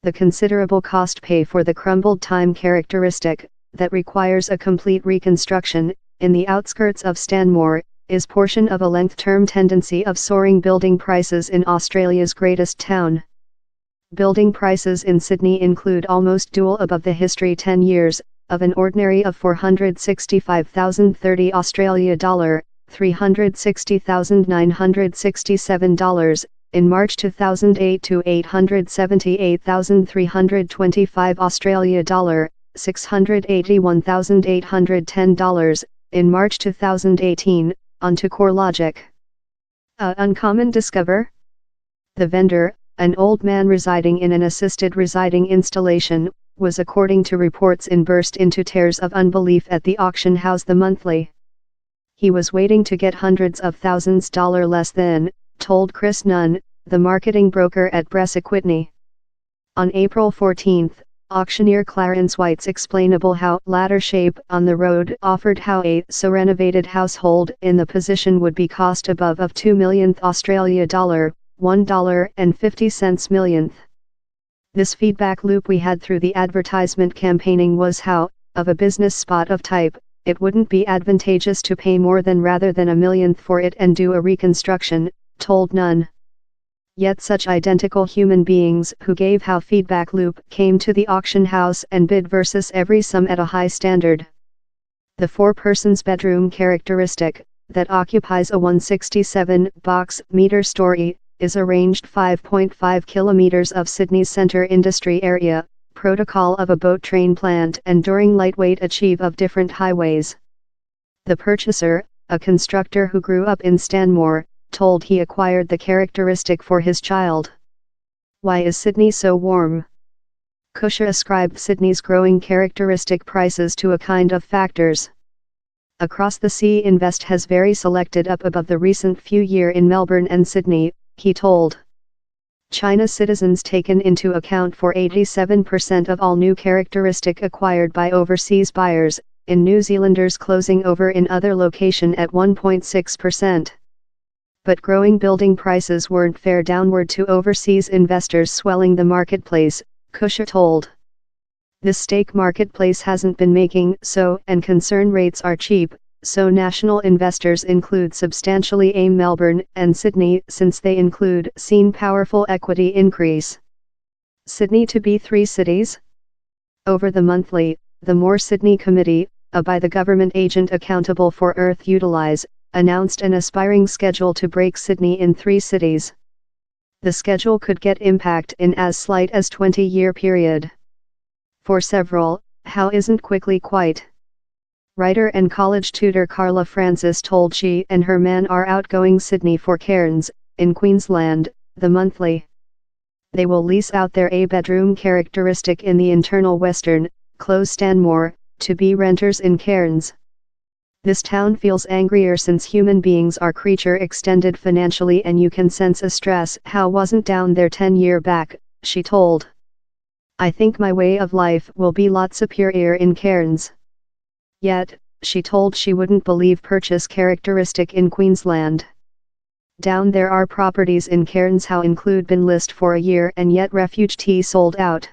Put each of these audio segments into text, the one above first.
The considerable cost pay for the crumbled time characteristic, that requires a complete reconstruction, in the outskirts of Stanmore, is portion of a length-term tendency of soaring building prices in Australia's greatest town. Building prices in Sydney include almost dual above the history 10 years, of an ordinary of $465,030 Australia dollar, $360,967, in March 2008 to $878,325 Australia dollar, $681,810, in March 2018, onto CoreLogic. Uncommon discover? The vendor, an old man residing in an assisted residing installation, was according to reports burst into tears of unbelief at the auction house The Monthly. He was waiting to get hundreds of thousands less than, told Chris Nunn, the marketing broker at Bress-Equitney. On April 14, auctioneer Clarence White's explainable how ladder shape on the road offered how a so renovated household in the position would be cost above of 2 millionth Australia dollar, $1.50 millionth. This feedback loop we had through the advertisement campaigning was how, of a business spot of type, it wouldn't be advantageous to pay more than rather than a millionth for it and do a reconstruction, told Nunn. Yet such identical human beings who gave how feedback loop came to the auction house and bid versus every some at a high standard. The 4-person's bedroom characteristic, that occupies a 167-box-meter story, is arranged 5.5 kilometers of Sydney's centre industry area, protocol of a boat train plant and during lightweight achieve of different highways. The purchaser, a constructor who grew up in Stanmore, told he acquired the characteristic for his child. Why is Sydney so warm? Kusha ascribed Sydney's growing characteristic prices to a kind of factors. Across the sea invest has very selected up above the recent few year in Melbourne and Sydney, he told. China citizens taken into account for 87% of all new characteristic acquired by overseas buyers, in New Zealanders closing over in other location at 1.6%. But growing building prices weren't fair downward to overseas investors swelling the marketplace, Kusha told. This stake marketplace hasn't been making so and concern rates are cheap, so national investors include substantially aim Melbourne and Sydney since they include seen powerful equity increase. Sydney to be 3 cities? Over The Monthly, the More Sydney Committee, by the government agent accountable for Earth Utilize, announced an aspiring schedule to break Sydney in 3 cities. The schedule could get impact in as slight as 20-year period. For several, how isn't quickly quite. Writer and college tutor Carla Francis told she and her man are outgoing Sydney for cairns, in Queensland, The Monthly. They will lease out their A-bedroom characteristic in the internal western, close Stanmore, to be renters in cairns. This town feels angrier since human beings are creature extended financially and you can sense a stress how wasn't down there 10 year back, she told. I think my way of life will be lot superior in cairns. Yet, she told she wouldn't believe purchase characteristic in Queensland. Down there are properties in cairns how include been list for a year and yet refuge tea sold out.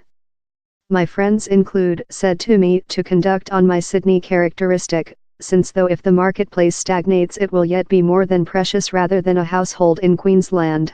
My friends include said to me to conduct on my Sydney characteristic, since though if the marketplace stagnates it will yet be more than precious rather than a household in Queensland.